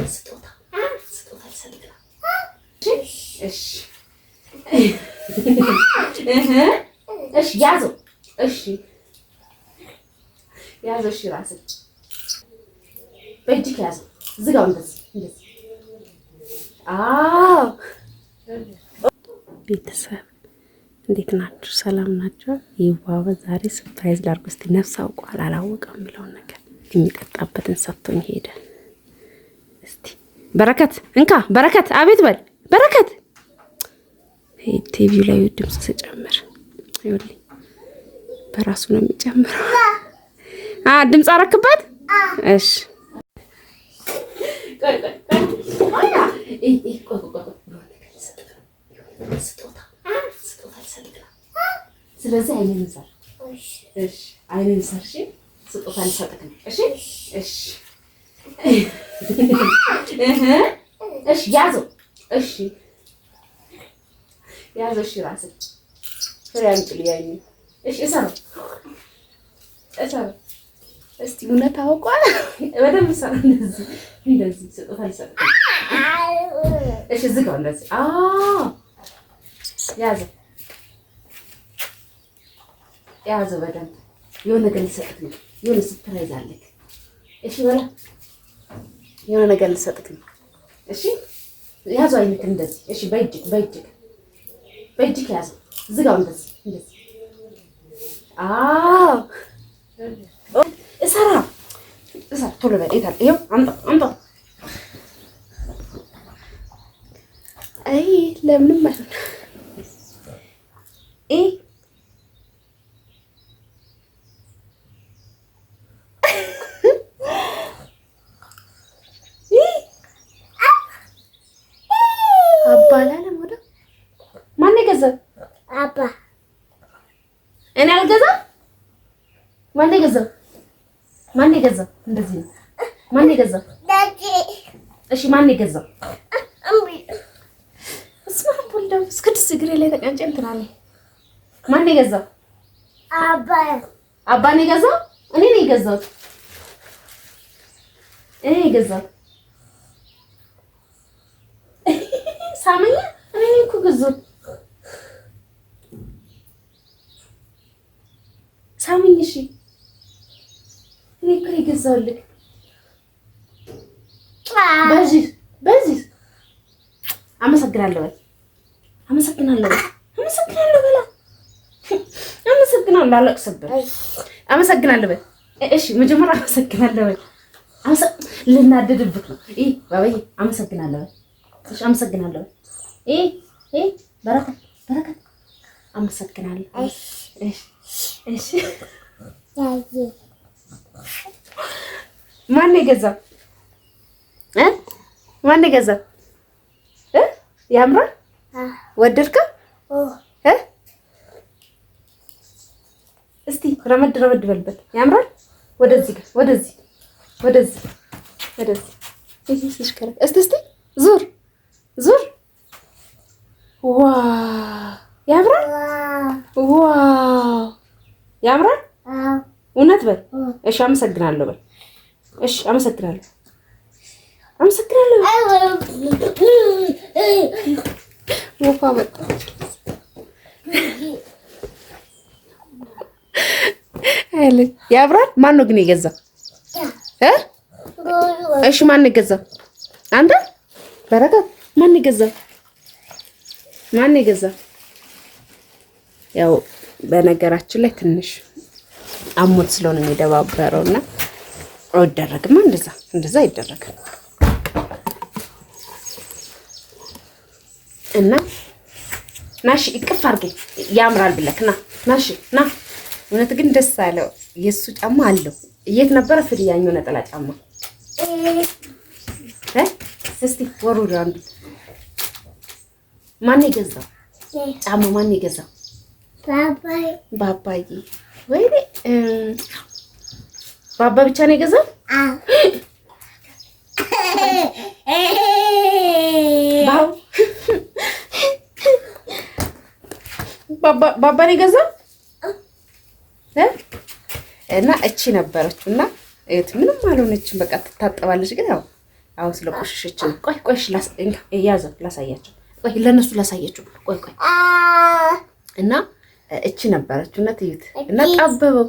ስጦታ ልሰጥህ ነው። እሺ እሺ ያዘው። እሺ ያዘው። እሺ ራስህ በእጅህ ያዘው። ዝጋው። እንደዚህ አዎ። ቤተሰብ እንዴት ናችሁ? ሰላም ናቸው? ይዋበ ዛሬ ሰርፕራይዝ ላድርግ። እስኪ ነፍስ አውቋል አላወቀም የሚለውን ነገር የሚጠጣበትን ሰጥቶኝ ሄደ። እስቲ በረከት እንካ፣ በረከት አቤት በል በረከት። ቲቪው ላይ ድምፅ ስጨምር ይኸውልኝ በራሱ ነው የሚጨምረው። ድምፅ አረክበት። እሺ ስጦታ ልሰጥህ ነው። ስለዚህ አይኔን ሰር። እሺ አይኔን ሰር። እሺ ስጦታ ልሰጥህ ነው። እሺ እሺ እሺ ያዘው። እሺ ያዘው። እሺ ራስህ ፍሬ አምጪልኝ። ያኝ እሺ እሰረው። እስቲ እውነት አውቋል። በደንብ ሰራ። እንደዚህ ስጦታ ልሰጥህ ነው። እሺ ዝጋው። እንደዚህ ያዘው በደንብ። የሆነ ነገር ልሰጥህ ነው። የሆነ ሰርፕራይዝ አለክ። እሺ በላ የሆነ ነገር ልሰጥህ ነው። እሺ ያዘው አይነት እንደዚህ። እሺ በእጅህ ያዘው። ዝጋው። እንደዚህ እሰራ ቶሎ በል። የታለ? ይኸው አምጣ። አይ ለምንም አይሆን። አባላለም ወደ ማን የገዛው? አባ እኔ አልገዛም። ማን የገዛው? እንደዚህ ነው። ማን የገዛው? እሺ ማን የገዛው? እስማ ወልደው እስክድስ እግሬ ላይ ተቀንጨ እንትን አለ። ማን የገዛው? አባ ነው የገዛው። እኔ ነኝ የገዛሁት። ሳመኛ እኔ ነኝ እኮ ገዛሁት። ሳመኝ። እሺ እኔ እኮ የገዛሁልህ በዚህ አመሰግናለሁ በል። አመሰግናለሁ በላ። አመሰግናለሁ። አለቅስብህ። አመሰግናለሁ በል። እሺ መጀመሪያ አመሰግናለሁ በል። ልናደድብህ ነው። ባባዬ አመሰግናለሁ በል። እሺ አመሰግናለሁ በል። በረከት አመሰግናለሁ። እሺ ማን የገዛው? ማን የገዛው? ያምራል። ወደድከው? እስቲ ረመድ በልበት። ያምራል። ወደዚህ እስቲ ዙር። ያምራል። ያምራል። እውነት በል። እሺ አመሰግናለሁ በል። እሺ አመሰግናለሁ። ወፋ መጣ። ያምራል። ማን ነው ግን የገዛው? እሺ ማን የገዛው? አንተ በረከት። ማን የገዛው? ያው በነገራችን ላይ ትንሽ አሞት ስለሆነ የሚደባበረውና አይደረግማ። እንደዛ አይደረግም። እና ናሽ ይቅፍ አድርገኝ። ያምራል ብለክ ናሽ ና። እውነት ግን ደስ አለው። የሱ ጫማ አለው። የት ነበረ? ፍሪያኙ ነጠላ ጫማ እስቲ ወሩሪ አንዱ። ማን የገዛው ጫማ? ማን የገዛው? ባባዬ። ወይኔ ባባ ብቻ ነው የገዛው? ባባ ነው የገዛው። እና እቺ ነበረች እና እት ምንም አልሆነችም። በቃ ትታጠባለች። ግን ያው ስለቆሸሸች ነው። ቆይ ያዘ ላሳያቸው። ቆይ ለነሱ ላሳያቸው። ቆይ እና እቺ ነበረች እና ትይት እና ጠበበው።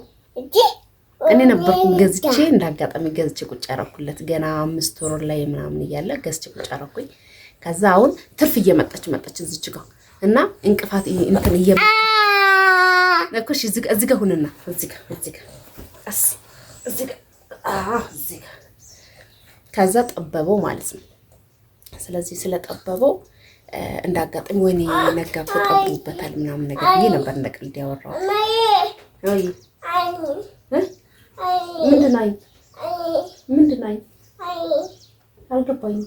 እኔ ነበርኩ ገዝቼ እንዳጋጣሚ ገዝቼ ቁጭ ያረኩለት ገና 5 ወር ላይ ምናምን እያለ ገዝቼ ቁጭ ያረኩኝ። ከዛ አሁን ትርፍ እየመጣች እዚች ጋር እና እንቅፋት እንትን እኮ እዚህ ጋር ሁንና እዚህ ጋር ከዛ ጠበበው ማለት ነው። ስለዚህ ስለጠበበው እንዳጋጣሚ ወይኔ ነጋ እኮ ጠብቦበታል ምናምን ነገር ብዬ ነበር እንደ ቀልድ ያወራሁት። ምንድን ነው አልገባኝም።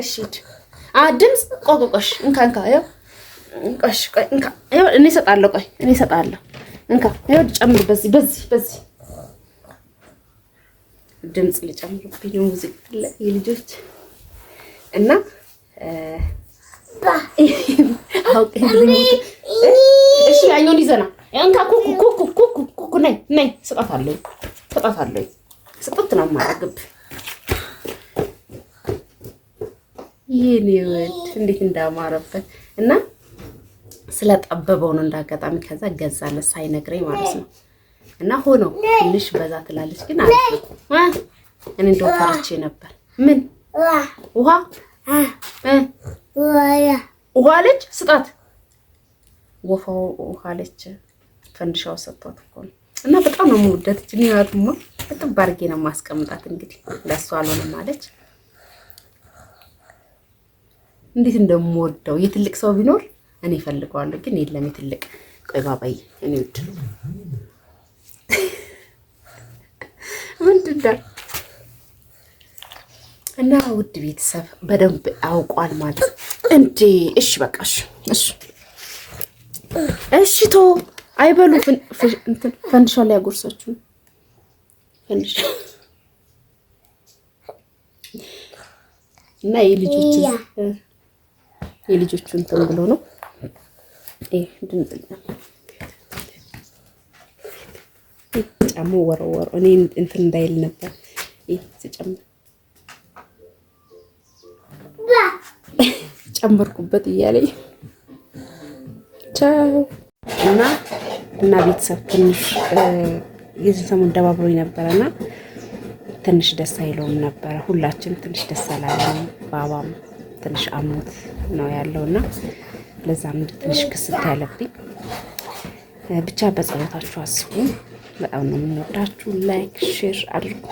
እሺ ድምፅ ቆቆቆሽ እንካ እኔ እሰጣለሁ። ቆይ እኔ እሰጣለሁ። እንካ ይኸው ጨምር። በዚህ ድምፅ ልጨምርብኝ ነው ሙዚቃ የልጆች እና እሺ ያኛውን ይዘና እንካ ኩኩ ነይ ስጣታለሁ። ስጣት ነው የማደርግብ። ይሄኔ ወድ እንዴት እንዳማረበት እና ስለጠበበው ነው እንዳጋጣሚ። ከዛ ገዛለት ሳይነግረኝ ማለት ነው። እና ሆኖ ትንሽ በዛ ትላለች ግን አሪፍ ነው። እኔ እንደው ፈርቼ ነበር። ምን ውሃ አለች ስጣት። ወፋው ውሃ አለች። ፈንድሻው ሰጥቷት እኮ ነው። እና በጣም ነው የምወዳት እቺ ኒያቱማ በጣም ባርጌ ነው ማስቀምጣት። እንግዲህ ለሷ አልሆነም አለች። እንዴት እንደምወደው የትልቅ ሰው ቢኖር እኔ ፈልገዋለሁ፣ ግን የለም የትልቅ። ቆይ ባባዬ እኔ ውድ ምንድነው እና ውድ ቤተሰብ በደንብ አውቋል ማለት እንዴ። እሺ በቃሽ። እሺ ቶ አይበሉ እንትን ፈንድሻ ላይ ያጎርሳችሁ ፈንድሻ እና የልጆቹ እንትን ብሎ ነው ድምጽ ጫሙ ወረወረ። እኔ እንትን እንዳይል ነበር ሲጨምር ጨመርኩበት እያለኝ ቻው። እና ቤተሰብ ትንሽ የዚህ ሰሞን ደባብሮኝ ነበረና ትንሽ ደስ አይለውም ነበረ። ሁላችንም ትንሽ ደስ አላለም። ባባም ትንሽ አሞት ነው ያለውና ለዛም ትንሽ ክስት ያለብኝ። ብቻ በጸሎታችሁ አስቡ። በጣም ነው የምንወዳችሁ። ላይክ ሼር አድርጉ።